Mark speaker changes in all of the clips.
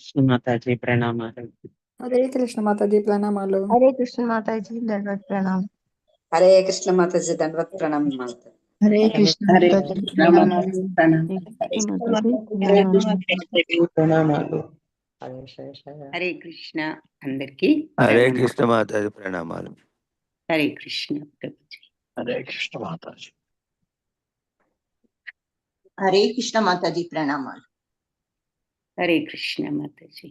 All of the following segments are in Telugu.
Speaker 1: కృష్ణ మాతాజీ ప్రణామాలు.
Speaker 2: హరే కృష్ణ మాతాజీ ప్రణామాలు.
Speaker 3: హరే కృష్ణ మాతాజీ దండవత్ ప్రణామం.
Speaker 4: హరే కృష్ణ మాతాజీ దండవత్ ప్రణామం మాతా.
Speaker 3: హరే కృష్ణ
Speaker 1: హరే
Speaker 3: మాతాజీ
Speaker 1: కృష్ణ
Speaker 3: ప్రణామాలు.
Speaker 1: ప్రణామాలు.
Speaker 5: ప్రణామాలు.
Speaker 6: హరే కృష్ణ అందరికి
Speaker 7: హరే కృష్ణ మాతాజీ ప్రణామాలు.
Speaker 6: హరే కృష్ణ ప్రభుజీ.
Speaker 5: హరే కృష్ణ మాతాజీ.
Speaker 3: హరే కృష్ణ మాతాజీ ప్రణామాలు.
Speaker 6: హరే కృష్ణ మాతాజీ.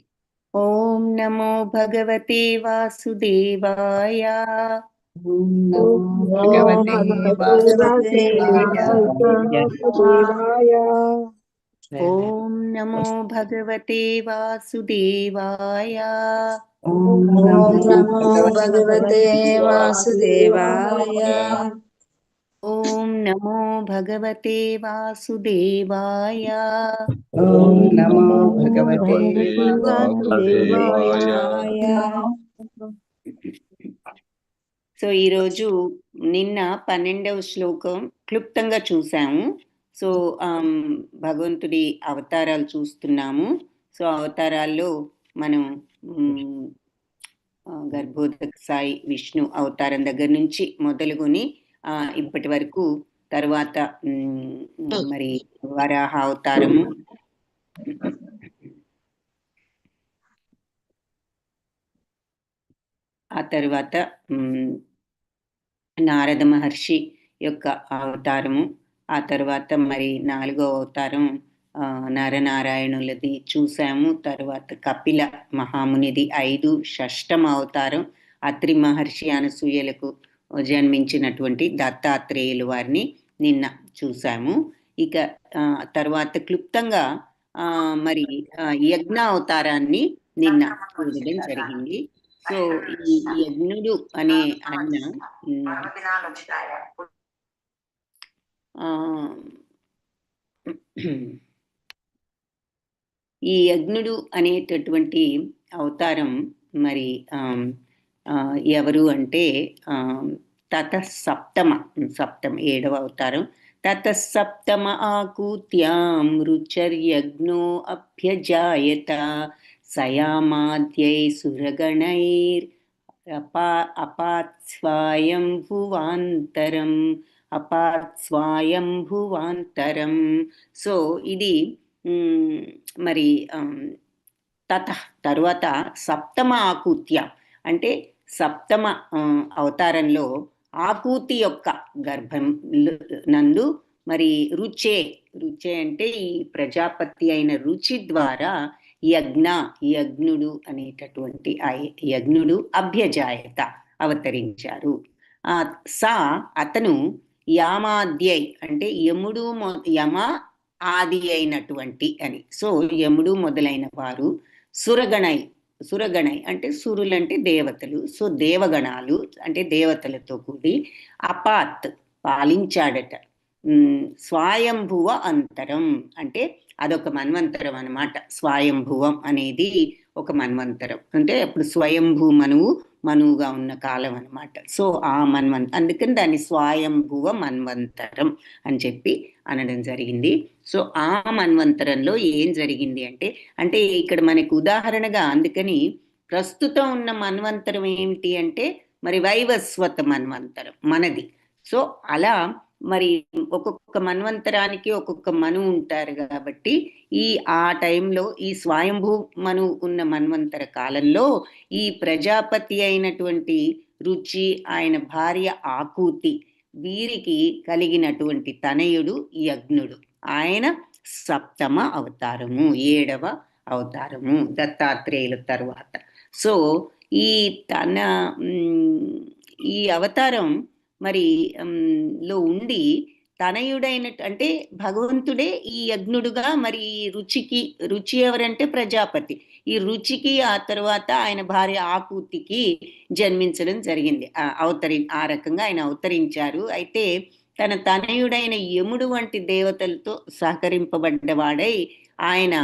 Speaker 6: ఓం నమో భగవతే వాసుదేవాయ.
Speaker 4: ఓం నమో భగవతే వాసుదేవాయ.
Speaker 6: ఓం నమో భగవతే వాసుదేవాయ.
Speaker 4: ఓం నమో భగవతే వాసుదేవాయ.
Speaker 6: ఓం నమో భగవతే వాసుదేవాయ.
Speaker 4: ఓం నమో భగవతే వాసుదేవాయ.
Speaker 6: సో ఈరోజు నిన్న 12వ శ్లోకం క్లుప్తంగా చూసాము. సో భగవంతుడి అవతారాలు చూస్తున్నాము. సో అవతారాల్లో మనం గర్భోదక సాయి విష్ణు అవతారం దగ్గర నుంచి మొదలుకొని ఇప్పటి వరకు, తర్వాత మరి వరాహ అవతారము, ఆ తర్వాత నారద మహర్షి యొక్క అవతారము, ఆ తర్వాత మరి 4వ అవతారం నరనారాయణులది చూసాము. తర్వాత కపిల మహామునిది 5, షష్టమ అవతారం అత్రి మహర్షి అనసూయలకు జన్మించినటువంటి దత్తాత్రేయులు వారిని నిన్న చూసాము. ఇక తర్వాత క్లుప్తంగా మరి యజ్ఞ అవతారాన్ని నిన్న చూడడం జరిగింది. సో ఈ యజ్ఞుడు అనే ఆయన ఈ యజ్ఞుడు అనేటటువంటి అవతారం మరి ఎవరు అంటే తతసప్తమ 7వ అవతారం. తతసప్తమ ఆకూత్యాం రుచర్యజ్ఞో అభ్యజాయత సయామాద్యై సురగణైర్ అపాత్స్వాయంభువాంతరం. సో ఇది మరి తరువాత సప్తమ ఆకూత్య అంటే సప్తమ అవతారంలో ఆకూతి యొక్క గర్భం నందు మరి రుచే అంటే ఈ ప్రజాపతి అయిన రుచి ద్వారా యజ్ఞుడు అనేటటువంటి ఆ యజ్ఞుడు అభ్యజాయత అవతరించారు. అతను యామాద్యై అంటే యమ ఆది అయినటువంటి అని. సో యముడు మొదలైన వారు సురగణై అంటే సురులు అంటే దేవతలు. సో దేవగణాలు అంటే దేవతలతో కూడి పాలించాడట. స్వయంభువ అంతరం అంటే అదొక మన్వంతరం అన్నమాట. స్వయంభువం అనేది ఒక మన్వంతరం అంటే అప్పుడు స్వయంభూ మనువుగా ఉన్న కాలం అన్నమాట. సో ఆ అందుకని దాన్ని స్వయంభువ మన్వంతరం అని చెప్పి అనడం జరిగింది. సో ఆ మన్వంతరంలో ఏం జరిగింది అంటే ఇక్కడ మనకు ఉదాహరణగా, అందుకని ప్రస్తుతం ఉన్న మన్వంతరం ఏమిటి అంటే మరి వైవస్వత మన్వంతరం మనది. సో అలా మరి ఒక్కొక్క మన్వంతరానికి ఒక్కొక్క మను ఉంటారు కాబట్టి ఆ టైంలో ఈ స్వయంభూ మను ఉన్న మన్వంతర కాలంలో ఈ ప్రజాపతి అయినటువంటి రుచి, ఆయన భార్య ఆకూతి, వీరికి కలిగినటువంటి తనయుడు యజ్ఞుడు. ఆయన సప్తమ అవతారము, 7వ అవతారము దత్తాత్రేయుల తరువాత. సో ఈ అవతారం మరి లో ఉండి తనయుడైన అంటే భగవంతుడే ఈ యజ్ఞుడుగా మరి రుచి ఎవరంటే ప్రజాపతి. ఈ రుచికి ఆ తర్వాత ఆయన భార్య ఆకూతికి జన్మించడం జరిగింది. ఆ రకంగా ఆయన అవతరించారు. అయితే తన తనయుడైన యముడు వంటి దేవతలతో సహకరింపబడ్డవాడై ఆయన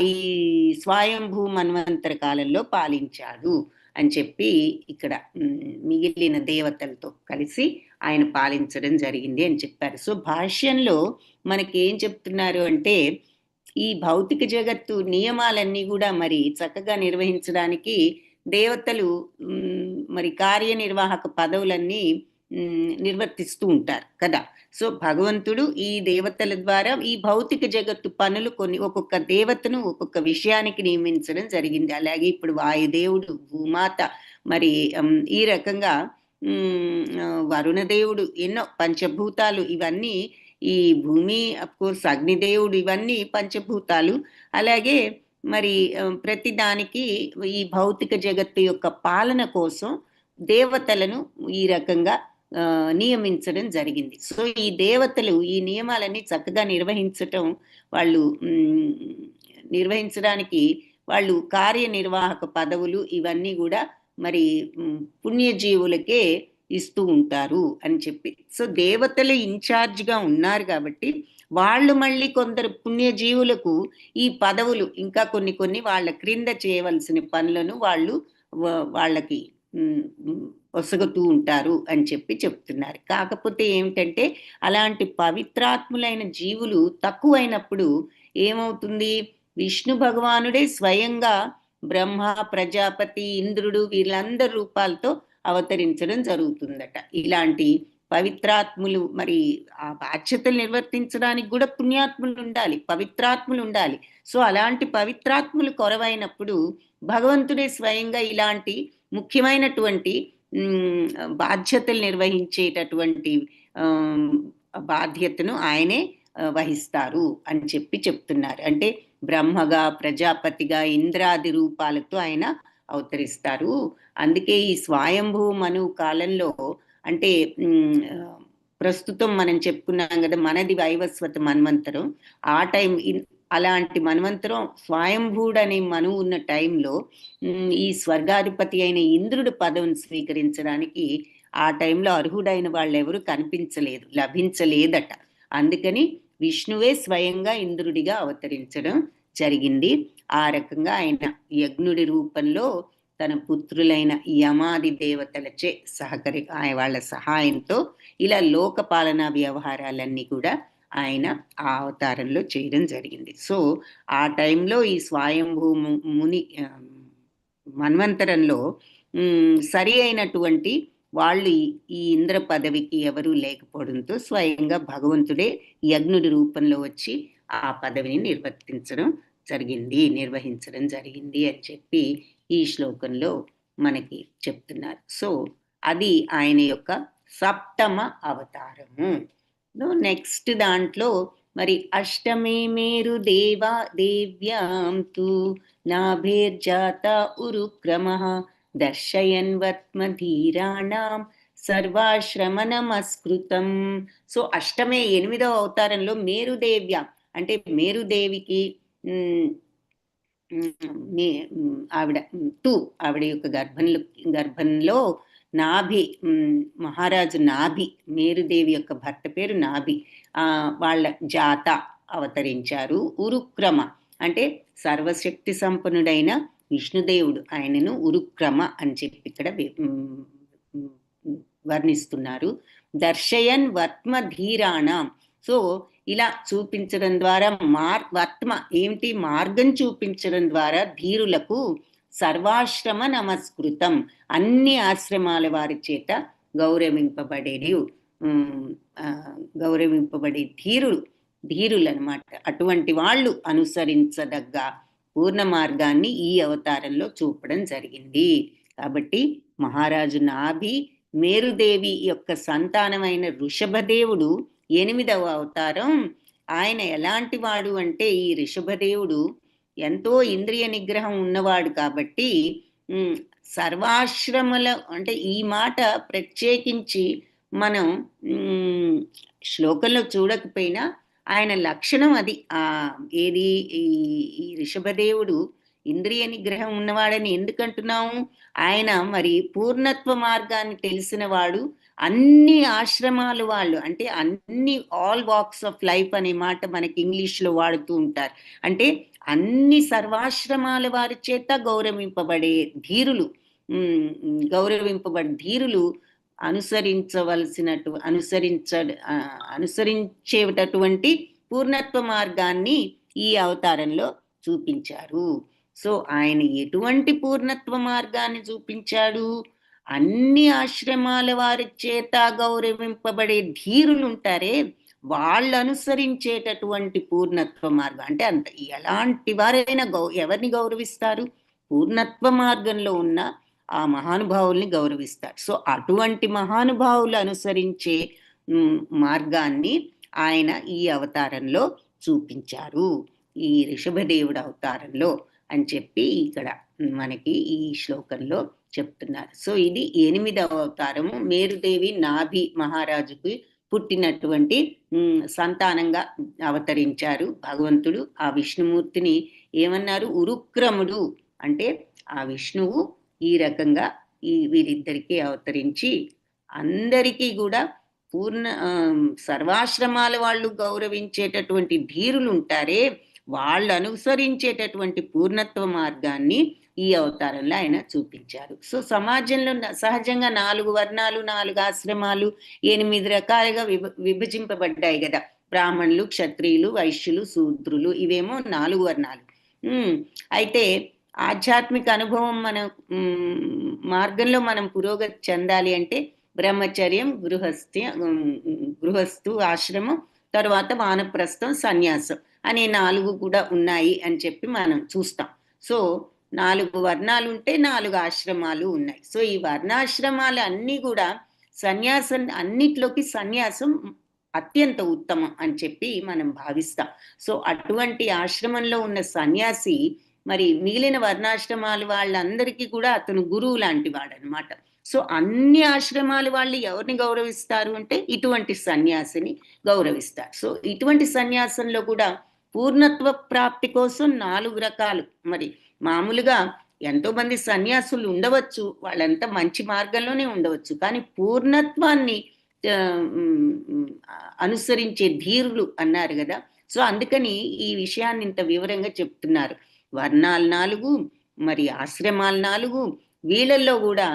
Speaker 6: ఈ స్వయంభూ మన్వంతర కాలంలో పాలించాడు అని చెప్పి ఇక్కడ మిగిలిన దేవతలతో కలిసి ఆయన పాలించడం జరిగింది అని చెప్పారు. సో భాష్యంలో మనకి ఏం చెప్తున్నారు అంటే ఈ భౌతిక జగత్తు నియమాలన్నీ కూడా మరి చక్కగా నిర్వహించడానికి దేవతలు మరి కార్యనిర్వాహక పదవులన్నీ నిర్వర్తిస్తూ ఉంటారు కదా. సో భగవంతుడు ఈ దేవతల ద్వారా ఈ భౌతిక జగత్తు పనులు కొన్ని ఒక్కొక్క దేవతను ఒక్కొక్క విషయానికి నియమించడం జరిగింది. అలాగే ఇప్పుడు వాయుదేవుడు, భూమాత, మరి ఈ రకంగా వరుణదేవుడు, ఎన్నో పంచభూతాలు, ఇవన్నీ ఈ భూమి, అఫ్కోర్స్ అగ్నిదేవుడు, ఇవన్నీ పంచభూతాలు. అలాగే మరి ప్రతి దానికి ఈ భౌతిక జగత్తు యొక్క పాలన కోసం దేవతలను ఈ రకంగా నియమించడం జరిగింది. సో ఈ దేవతలు ఈ నియమాలన్నీ చక్కగా నిర్వహించడానికి వాళ్ళు కార్యనిర్వాహక పదవులు ఇవన్నీ కూడా మరి పుణ్యజీవులకే ఇస్తూ ఉంటారు అని చెప్పి. సో దేవతలు ఇన్ఛార్జ్గా ఉన్నారు కాబట్టి వాళ్ళు మళ్ళీ కొందరు పుణ్యజీవులకు ఈ పదవులు ఇంకా కొన్ని వాళ్ళ క్రింద చేయవలసిన పనులను వాళ్ళకి ఒసగుతూ ఉంటారు అని చెప్పి చెప్తున్నారు. కాకపోతే ఏమిటంటే అలాంటి పవిత్రాత్ములైన జీవులు తక్కువైనప్పుడు ఏమవుతుంది, విష్ణు భగవానుడే స్వయంగా బ్రహ్మ, ప్రజాపతి, ఇంద్రుడు వీళ్ళందరి రూపాలతో అవతరించడం జరుగుతుందట. ఇలాంటి పవిత్రాత్ములు మరి ఆ బాధ్యతలు నిర్వర్తించడానికి కూడా పుణ్యాత్ములు ఉండాలి, పవిత్రాత్ములు ఉండాలి. సో అలాంటి పవిత్రాత్ములు కొరవైనప్పుడు భగవంతుడే స్వయంగా ఇలాంటి ముఖ్యమైనటువంటి బాధ్యతలు నిర్వహించేటటువంటి బాధ్యతను ఆయనే వహిస్తారు అని చెప్పి చెప్తున్నారు. అంటే బ్రహ్మగా, ప్రజాపతిగా, ఇంద్రాది రూపాలతో ఆయన అవతరిస్తారు. అందుకే ఈ స్వయంభూ మను కాలంలో, అంటే ప్రస్తుతం మనం చెప్పుకున్నాం కదా మనది వైవస్వత మన్వంతరం, ఆ టైం అలాంటి మన్వంతరం స్వయంభూడు అనే మనువు ఉన్న టైంలో ఈ స్వర్గాధిపతి అయిన ఇంద్రుడు పదవిని స్వీకరించడానికి ఆ టైంలో అర్హుడైన వాళ్ళు ఎవరు లభించలేదట. అందుకని విష్ణువే స్వయంగా ఇంద్రుడిగా అవతరించడం జరిగింది. ఆ రకంగా ఆయన యజ్ఞుడి రూపంలో తన పుత్రులైన యమాది దేవతలచే వాళ్ళ సహాయంతో ఇలా లోకపాలనా వ్యవహారాలన్నీ కూడా ఆయన ఆ అవతారంలో చేయడం జరిగింది. సో ఆ టైంలో ఈ స్వయంభూ ముని మన్వంతరంలో సరి అయినటువంటి వాళ్ళు ఈ ఇంద్ర పదవికి ఎవరూ లేకపోవడంతో స్వయంగా భగవంతుడే యజ్ఞుడి రూపంలో వచ్చి ఆ పదవిని నిర్వర్తించడం జరిగింది అని చెప్పి ఈ శ్లోకంలో మనకి చెప్తున్నారు. సో అది ఆయన యొక్క సప్తమ అవతారము. నెక్స్ట్ దాంట్లో మరి అష్టమే మేరు దేవ్యాం తు నాభేర్జాత ఉరుక్రమః దర్శయన్ వత్మధీరాణం సర్వాశ్రమ నమస్కృతం. సో అష్టమే 8వ అవతారంలో మేరుదేవ్య అంటే మేరుదేవికి ఆవిడ యొక్క గర్భంలో నాభి, మహారాజు నాభి, మేరుదేవి యొక్క భర్త పేరు నాభి, వాళ్ళ జాత అవతరించారు. ఉరుక్రమ అంటే సర్వశక్తి సంపన్నుడైన విష్ణుదేవుడు, ఆయనను ఉరుక్రమ అని చెప్పి ఇక్కడ వర్ణిస్తున్నారు. దర్శయన్ వర్త్మధీరాణం. సో ఇలా చూపించడం ద్వారా మార్గం చూపించడం ద్వారా ధీరులకు సర్వాశ్రమ నమస్కృతం, అన్ని ఆశ్రమాల వారి చేత గౌరవింపబడే ధీరులు అన్నమాట. అటువంటి వాళ్ళు అనుసరించదగ్గ పూర్ణ మార్గాన్ని ఈ అవతారంలో చూపడం జరిగింది. కాబట్టి మహారాజు నాభి మేరుదేవి యొక్క సంతానమైన ఋషభదేవుడు 8వ అవతారం. ఆయన ఎలాంటి వాడు అంటే ఈ ఋషభదేవుడు ఎంతో ఇంద్రియ నిగ్రహం ఉన్నవాడు కాబట్టి సర్వాశ్రముల, అంటే ఈ మాట ప్రత్యేకించి మనం శ్లోకంలో చూడకపోయినా ఆయన లక్షణం అది. ఏది ఈ ఋషభదేవుడు ఇంద్రియ నిగ్రహం ఉన్నవాడని ఎందుకంటున్నాము, ఆయన మరి పూర్ణత్వ మార్గాన్ని తెలిసిన వాడు. అన్ని ఆశ్రమాలు వాళ్ళు, అంటే అన్ని ఆల్ వాక్స్ ఆఫ్ లైఫ్ అనే మాట మనకి ఇంగ్లీష్లో వాడుతూ ఉంటారు. అంటే అన్ని సర్వాశ్రమాల వారి చేత గౌరవింపబడే ధీరులు అనుసరించేటటువంటి పూర్ణత్వ మార్గాన్ని ఈ అవతారంలో చూపించారు. సో ఆయన ఎటువంటి పూర్ణత్వ మార్గాన్ని చూపించాడు? అన్ని ఆశ్రమాల వారి చేత గౌరవింపబడే ధీరులు ఉంటారే, వాళ్ళు అనుసరించేటటువంటి పూర్ణత్వ మార్గం. అంటే అంత ఎలాంటి వారైనా ఎవరిని గౌరవిస్తారు? పూర్ణత్వ మార్గంలో ఉన్న ఆ మహానుభావుల్ని గౌరవిస్తారు. సో అటువంటి మహానుభావులు అనుసరించే మార్గాన్ని ఆయన ఈ అవతారంలో చూపించారు, ఈ ఋషభదేవుడు అవతారంలో అని చెప్పి ఇక్కడ మనకి ఈ శ్లోకంలో చెప్తున్నారు. సో ఇది 8వ అవతారము. మేరుదేవి నాభి మహారాజుకి పుట్టినటువంటి సంతానంగా అవతరించారు భగవంతుడు. ఆ విష్ణుమూర్తిని ఏమన్నారు? ఉరుక్రముడు. అంటే ఆ విష్ణువు ఈ రకంగా వీరిద్దరికీ అవతరించి అందరికీ కూడా సర్వాశ్రమాల వాళ్ళు గౌరవించేటటువంటి ధీరులు ఉంటారే, వాళ్ళు అనుసరించేటటువంటి పూర్ణత్వ మార్గాన్ని ఈ అవతారంలో ఆయన చూపించారు. సో సమాజంలో సహజంగా 4 వర్ణాలు, 4 ఆశ్రమాలు, 8 రకాలుగా విభజింపబడ్డాయి కదా. బ్రాహ్మణులు, క్షత్రియులు, వైశ్యులు, శూద్రులు, ఇవేమో 4 వర్ణాలు. అయితే ఆధ్యాత్మిక అనుభవం మన మార్గంలో మనం పురోగతి చెందాలి అంటే బ్రహ్మచర్యం, గృహస్థు ఆశ్రమం, తర్వాత వానప్రస్థం, సన్యాసం అనే 4 కూడా ఉన్నాయి అని చెప్పి మనం చూస్తాం. సో 4 వర్ణాలు ఉంటే 4 ఆశ్రమాలు ఉన్నాయి. సో ఈ వర్ణాశ్రమాలు అన్నీ కూడా సన్యాసం, అన్నిట్లోకి సన్యాసం అత్యంత ఉత్తమం అని చెప్పి మనం భావిస్తాం. సో అటువంటి ఆశ్రమంలో ఉన్న సన్యాసి మరి మిగిలిన వర్ణాశ్రమాలు వాళ్ళందరికీ కూడా అతను గురువు లాంటి వాడు అనమాట. సో అన్ని ఆశ్రమాలు వాళ్ళు ఎవరిని గౌరవిస్తారు అంటే ఇటువంటి సన్యాసిని గౌరవిస్తారు. సో ఇటువంటి సన్యాసంలో కూడా పూర్ణత్వ ప్రాప్తి కోసం 4 రకాలు. మరి మామూలుగా ఎంతో మంది సన్యాసులు ఉండవచ్చు, వాళ్ళంతా మంచి మార్గంలోనే ఉండవచ్చు, కానీ పూర్ణత్వాన్ని అనుసరించే ధీరులు అన్నారు కదా. సో అందుకని ఈ విషయాన్ని ఇంత వివరంగా చెప్తున్నారు. వర్ణాలు 4, మరి ఆశ్రమాలు 4. వీళ్ళల్లో కూడా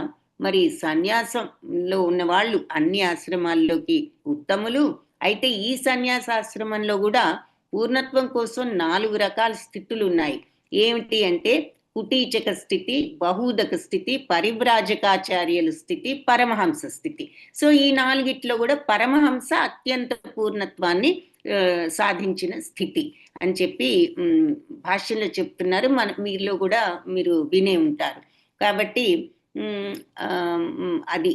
Speaker 6: మరి సన్యాసంలో ఉన్న వాళ్ళు అన్ని ఆశ్రమాల్లోకి ఉత్తములు. అయితే ఈ సన్యాసాశ్రమంలో కూడా పూర్ణత్వం కోసం 4 రకాల స్థితులు ఉన్నాయి. ఏమిటి అంటే కుటీచక స్థితి, బహూదక స్థితి, పరివ్రాజకాచార్యుల స్థితి, పరమహంస స్థితి. సో ఈ 4 కూడా పరమహంస అత్యంత పూర్ణత్వాన్ని సాధించిన స్థితి అని చెప్పి భాష్యంలో చెప్తున్నారు. మీలో కూడా మీరు వినే ఉంటారు. కాబట్టి అది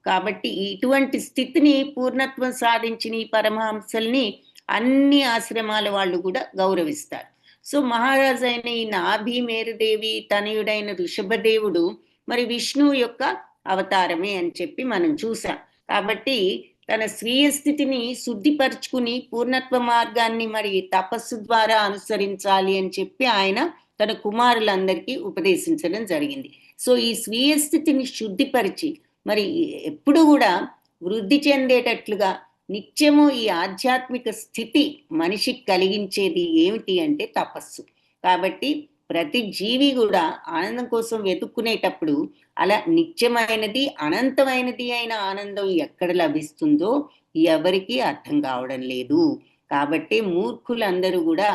Speaker 6: కాబట్టి ఇటువంటి స్థితిని పూర్ణత్వం సాధించిన ఈ పరమహంసల్ని అన్ని ఆశ్రమాల వాళ్ళు కూడా గౌరవిస్తారు. సో మహారాజు అయిన ఈ నాభి మేరుదేవి తనయుడైన ఋషభదేవుడు మరి విష్ణువు యొక్క అవతారమే అని చెప్పి మనం చూసాం. కాబట్టి తన స్వీయ స్థితిని శుద్ధిపరుచుకుని పూర్ణత్వ మార్గాన్ని మరి తపస్సు ద్వారా అనుసరించాలి అని చెప్పి ఆయన తన కుమారులందరికీ ఉపదేశించడం జరిగింది. సో ఈ స్వీయ స్థితిని శుద్ధిపరిచి మరి ఎప్పుడు కూడా వృద్ధి చెందేటట్లుగా నిత్యము ఈ ఆధ్యాత్మిక స్థితి మనిషికి కలిగించేది ఏమిటి అంటే తపస్సు. కాబట్టి ప్రతి జీవి కూడా ఆనందం కోసం వెతుక్కునేటప్పుడు అలా నిత్యమైనది, అనంతమైనది అయిన ఆనందం ఎక్కడ లభిస్తుందో ఎవరికీ అర్థం కావడం లేదు. కాబట్టి మూర్ఖులందరూ కూడా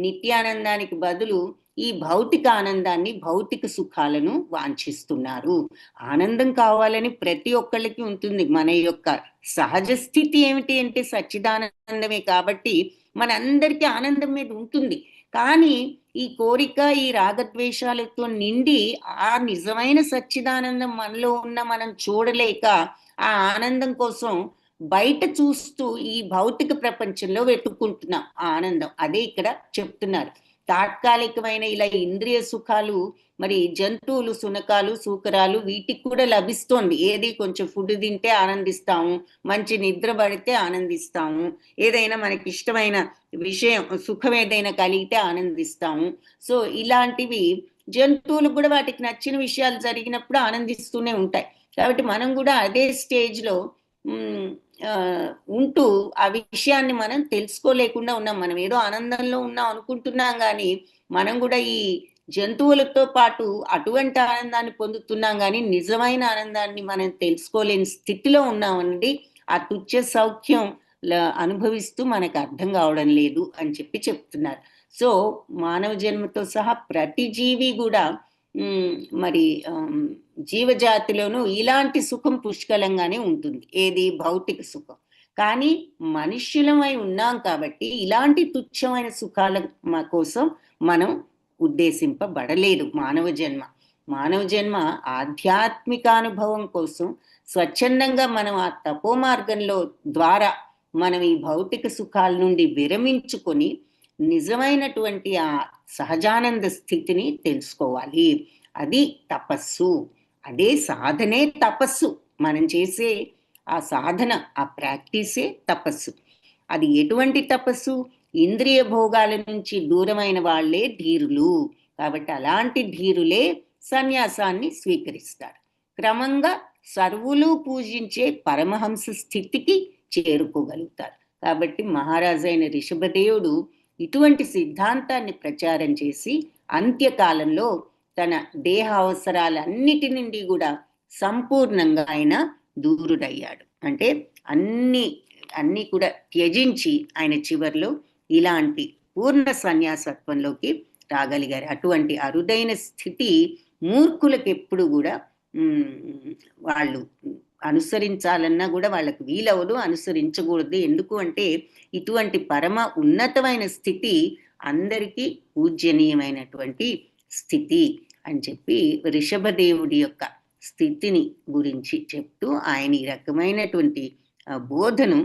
Speaker 6: నిత్యానందానికి బదులు ఈ భౌతిక ఆనందాన్ని, భౌతిక సుఖాలను వాంఛిస్తున్నారు. ఆనందం కావాలని ప్రతి ఒక్కళ్ళకి ఉంటుంది. మన యొక్క సహజ స్థితి ఏమిటి అంటే సచ్చిదానందమే. కాబట్టి మనందరికీ ఆనందం మీద ఉంటుంది. కానీ ఈ కోరిక, ఈ రాగద్వేషాలతో నిండి ఆ నిజమైన సచ్చిదానందం మనలో ఉన్న మనం చూడలేక ఆ ఆనందం కోసం బయట చూస్తూ ఈ భౌతిక ప్రపంచంలో వెతుక్కుంటున్నాం ఆ ఆనందం. అదే ఇక్కడ చెప్తున్నారు. తాత్కాలికమైన ఇలా ఇంద్రియ సుఖాలు మరి జంతువులు, శునకాలు, సూకరాలు వీటికి కూడా లభిస్తోంది. ఏది కొంచెం ఫుడ్ తింటే ఆనందిస్తాము, మంచి నిద్ర పడితే ఆనందిస్తాము, ఏదైనా మనకి ఇష్టమైన విషయం సుఖం ఏదైనా కలిగితే ఆనందిస్తాము. సో ఇలాంటివి జంతువులు కూడా వాటికి నచ్చిన విషయాలు జరిగినప్పుడు ఆనందిస్తూనే ఉంటాయి. కాబట్టి మనం కూడా అదే స్టేజ్లో ఉంటూ ఆ విషయాన్ని మనం తెలుసుకోలేకుండా ఉన్నాం. మనం ఏదో ఆనందంలో ఉన్నాం అనుకుంటున్నాం, కానీ మనం కూడా ఈ జంతువులతో పాటు అటువంటి ఆనందాన్ని పొందుతున్నాం, కానీ నిజమైన ఆనందాన్ని మనం తెలుసుకోలేని స్థితిలో ఉన్నామండి. ఆ తుచ్చ సౌఖ్యం అనుభవిస్తూ మనకు అర్థం కావడం లేదు అని చెప్పి చెప్తున్నారు. సో మానవ జన్మతో సహా ప్రతి జీవి కూడా మరి జీవజాతిలోనూ ఇలాంటి సుఖం పుష్కలంగానే ఉంటుంది, ఏది భౌతిక సుఖం. కానీ మనుష్యులమై ఉన్నాం కాబట్టి ఇలాంటి తుచ్చమైన సుఖాల కోసం మనం ఉద్దేశింపబడలేదు. మానవ జన్మ ఆధ్యాత్మిక అనుభవం కోసం స్వచ్ఛందంగా మనం ఆ తపో మార్గంలో ద్వారా మనం ఈ భౌతిక సుఖాల నుండి విరమించుకొని నిజమైనటువంటి ఆ సహజానంద స్థితిని తెలుసుకోవాలి. అది తపస్సు, అదే సాధనే తపస్సు. మనం చేసే ఆ సాధన, ఆ ప్రాక్టీసే తపస్సు. అది ఎటువంటి తపస్సు? ఇంద్రియ భోగాల నుంచి దూరమైన వాళ్ళే ధీరులు. కాబట్టి అలాంటి ధీరులే సన్యాసాన్ని స్వీకరిస్తారు. క్రమంగా సర్వులు పూజించే పరమహంస స్థితికి చేరుకోగలుగుతారు. కాబట్టి మహారాజైన రిషభదేవుడు ఇటువంటి సిద్ధాంతాన్ని ప్రచారం చేసి అంత్యకాలంలో తన దేహ అవసరాలన్నిటి నుండి కూడా సంపూర్ణంగా ఆయన దూరుడయ్యాడు. అంటే అన్ని కూడా త్యజించి ఆయన చివరిలో ఇలాంటి పూర్ణ సన్యాసత్వంలోకి రాగలిగారు. అటువంటి అరుదైన స్థితి మూర్ఖులకు ఎప్పుడు కూడా వాళ్ళు అనుసరించాలన్నా కూడా వాళ్ళకు వీలవదు, అనుసరించకూడదు. ఎందుకు అంటే ఇటువంటి పరమ ఉన్నతమైన స్థితి అందరికీ పూజ్యనీయమైనటువంటి స్థితి అని చెప్పి రిషభదేవుడి యొక్క స్థితిని గురించి చెప్తూ ఆయన ఈ రకమైనటువంటి బోధను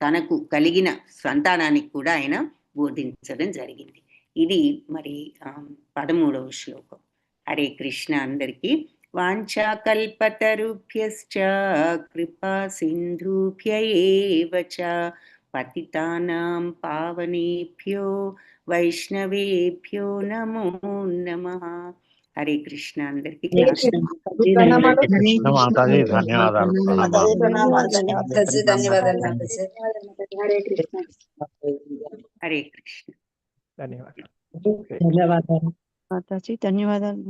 Speaker 6: తనకు కలిగిన సంతానానికి కూడా ఆయన బోధించడం జరిగింది. ఇది మరి 13వ శ్లోకం. హరే కృష్ణ. అందరికీ వాంఛాకల్పతరుభ్యశ్చ కృపా సింధుభ్య ఏవ చ పతితానాం పావనేభ్యో వైష్ణవేభ్యో నమో నమః. హరే కృష్ణ. అందరికీ
Speaker 2: ప్రణామాలు.
Speaker 5: కృష్ణ మాతాజీ ధన్యవాదాలు.
Speaker 4: ధన్యవాదాలు.
Speaker 2: హరే కృష్ణ.
Speaker 6: హరే కృష్ణ.
Speaker 5: ధన్యవాదాలు.
Speaker 1: ధన్యవాదాలు.
Speaker 3: మాతాజీ ధన్యవాదాలు.